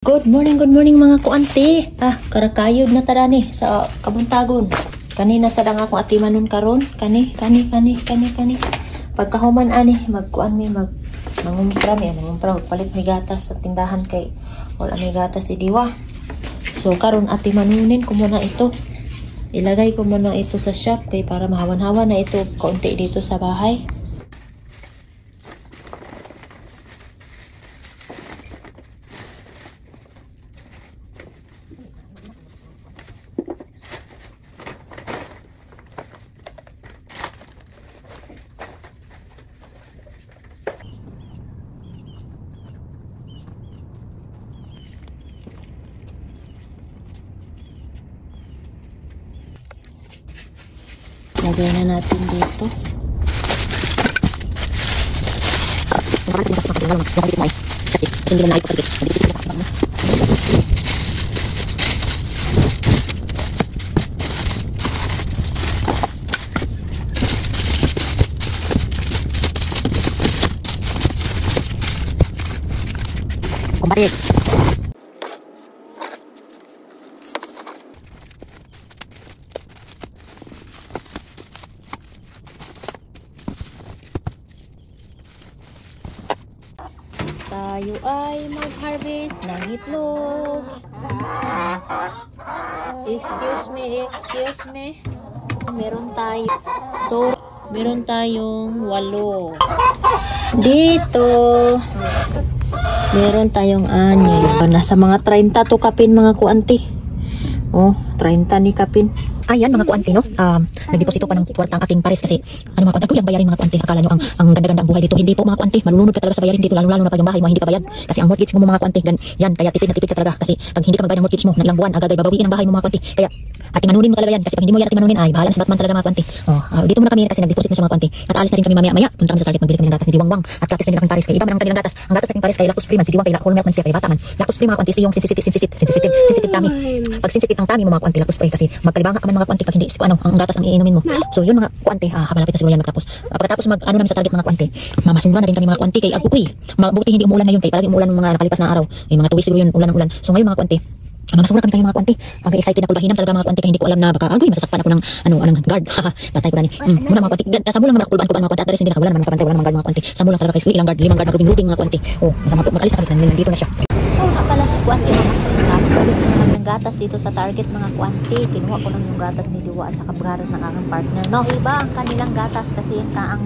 Good morning mga kuanti. Karakayod na tada ni sa kabuntagon. Kanina sa dang akong atimanon karon. Kani. Pagkahuman ani magkuan mi mangumpra palit mi gatas sa tindahan kay wala mi gatas si Diwa. So karon atimanunin ko muna ito. Ilagay ko muna ito sa shop kay para mahawan-hawan na ito kaunti dito sa bahay. Lagay na natin dito. Kumpare. Tayo ay mag-harvest ng itlog. Excuse me. Meron tayong 8. Dito, meron tayong 6. Nasa mga 30 to kapin mga kuanti. Oh, 30 ni kapin. Ayan mga kuanti, no? Nagdeposito pa ng kwarta ang aking pares kasi mga kuanti, kung bayarin mga kuanti, akala nyo ang ganda-ganda ang buhay dito. Hindi po mga kuanti, malulunod ka talaga sa bayarin dito, lalo na pag yung bahay mo hindi ka bayad. Kasi ang mortgage mo mga kuanti, yan, kaya tipid ka talaga. Kasi pag hindi ka magbayad ng mortgage mo, na ilang buwan, agad babawiin ang bahay mo mga kuanti. Kaya atimanunin mo talaga yan, kasi pag hindi mo yan atimanunin, ay bahala na si Batman talaga mga kuanti. Dito muna kami kasi nagdeposit na siya mga kuanti. At aalis na rin kami mamaya-maya, punta kami sa Target, magbili kami ng gatas ni Diwangwang at kapis na rin aking pares. Kaya iba man ang kanilang gatas. Ang gatas na aking pares kay lactose free man, si Diwang kay whole milk man siya, kay bata man. Lactose free mga kuanti, yung sensitive tummy. Pag sensitive ang tummy mo mga kuanti, lactose free kasi magkalibanga ka man mga kuanti pag hindi ang gatas ang iinumin mo. So yun mga kuanti, malapit na siguro yan magtapos. Pagkatapos namin sa Target mga kuanti, mamasura na rin kami mga kuanti kay agukoy. Mabuti hindi umuulan ngayon kay palagi umuulan ng mga nakalipas na araw. May mga 2 weeks siguro yun ulan. So ngayon mga kuanti, mamasura kami mga kuanti. Ang excited na kulbahinam talaga mga kuanti kay hindi ko alam na baka masasakpan ako ng anong guard. Patay ko na ni. Muna mga kuanti, sa mulang mga kulban mga kuanti at hindi nakawalan mga guard mga kuanti. Sa mulang talaga kay ilang guard, 5 guard na rubing mga kuanti. Makalis na kami dito na siya. Pala si kuanti ng gatas dito sa Target mga kuanti. Kinuha ko lang yung gatas ni Diwa at saka gatas ng aking partner. No, iba ang kanilang gatas kasi ang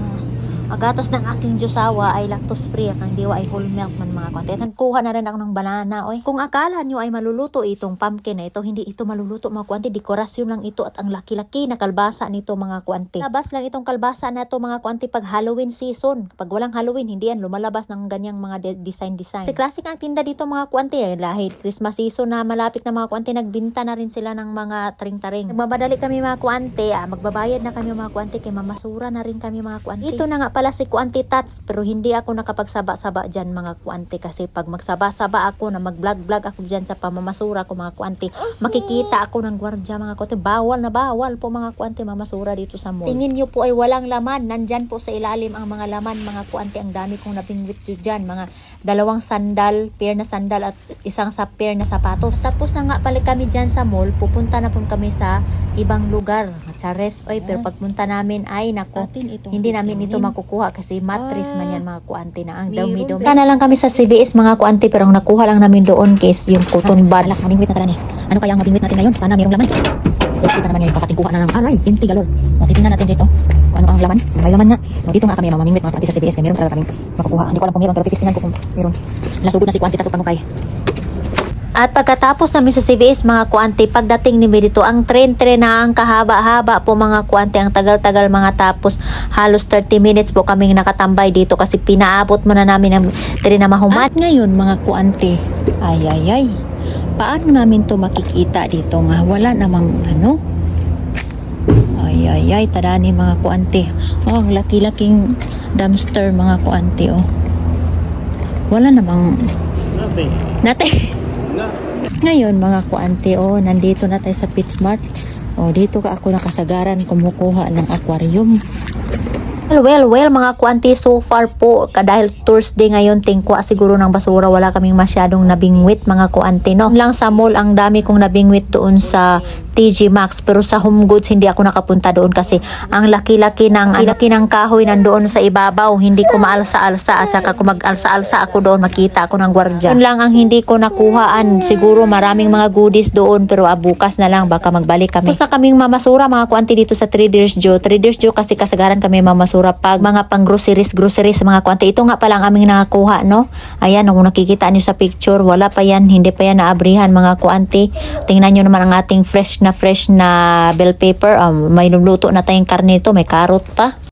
gatas ng aking Diyosawa ay lactose free. Ang Diwa ay whole milk man mga kuanti. Nagkuha na rin ako ng banana. Kung akala nyo ay maluluto itong pumpkin na ito, hindi ito maluluto mga kuanti. Dekorasyon lang ito at ang laki-laki na kalbasa nito mga kuanti. Labas lang itong kalbasa na ito mga kuanti pag Halloween season. Pag walang Halloween, hindi yan lumalabas ng ganyang mga design. Si classic ang tinda dito mga kuanti. Dahil Christmas season na malapit na mga kuanti, nagbinta na rin sila ng mga taring-taring. Nagmamadali kami mga kuanti. Magbabayad na kami mga kuanti kay mamasura na rin kami mga kuanti. Ito na nga pala si Kuanti Tats, pero hindi ako nakapagsaba-saba dyan mga kuanti kasi pag magsaba-saba ako na mag-vlog ako dyan sa pamamasura ko mga kuanti, makikita ako ng gwardya mga kuanti. Bawal po mga kuanti mamasura dito sa mall. Tingin nyo po ay walang laman, nandyan po sa ilalim ang mga laman mga kuanti. Ang dami kong napingwit dyan, mga 2 pair na sandal at isang pair na sapatos. Tapos na nga pala kami dyan sa mall, pupunta na po kami sa ibang lugar. Chares, pero pagpunta namin ay nako, hindi namin ito makukuha kasi mattress man yan mga kuanti na ang dumi-dumi. Kana lang kami sa CVS mga kuanti pero ang nakuha lang namin doon case yung cotton buds. Mabingwit na tala ni. Ano kaya ang mabingwit natin ngayon? Sana mayroong laman. Kita naman ngayon, kakatingkuha na ng aray, empty galore. Titingnan natin dito kung ano ang laman. May laman nga. Dito nga kami mamingwit mga kuanti sa CVS kaya meron talaga kaming makukuha. Hindi ko alam kung meron pero titingnan ko kung meron. Nasugod na si kuanti tapos panukay. At pagkatapos namin sa CVS mga kuanti, pagdating ni dito, ang tren na ang kahaba-haba po mga kuanti, ang tagal-tagal mga tapos halos 30 minutes po kaming nakatambay dito kasi pinaabot mo na namin ang tren na mahumat. At ngayon mga kuanti, ay, paano namin to makikita dito nga? Wala namang ay, tadani mga kuanti. Ang laki-laking dumpster mga kuanti. Wala namang nate. Ngayon mga kuanti, nandito na tayo sa PetSmart. Dito ako nakasagaran kumukuha ng aquarium. Well, mga kuanti, so far po, dahil Thursday ngayon, tingkwa siguro ng basura, wala kaming masyadong nabingwit, mga kuanti, no? Lang sa mall, ang dami kong nabingwit doon sa TG Maxx, pero sa Home Goods, hindi ako nakapunta doon kasi ang laki-laki ng kahoy nandoon sa ibabaw, hindi ko maalsa-alsa, at saka kung mag-alsa-alsa ako doon, makita ako ng gwardya. Yun lang ang hindi ko nakuhaan, siguro maraming mga goodies doon, pero bukas na lang, baka magbalik kami. Tapos na kaming mamasura, mga kuanti, dito sa Traders Joe kasi kasagaran kami mamasura pag mga pang groceries mga kuanti. Ito nga pala ang aming nakakuha, no? Ayan, kung nakikita niyo sa picture, wala pa yan, hindi pa yan naabrihan, mga kuanti. Tingnan niyo naman ang ating fresh na bell pepper. May luluto na tayong karne ito, may carrot pa.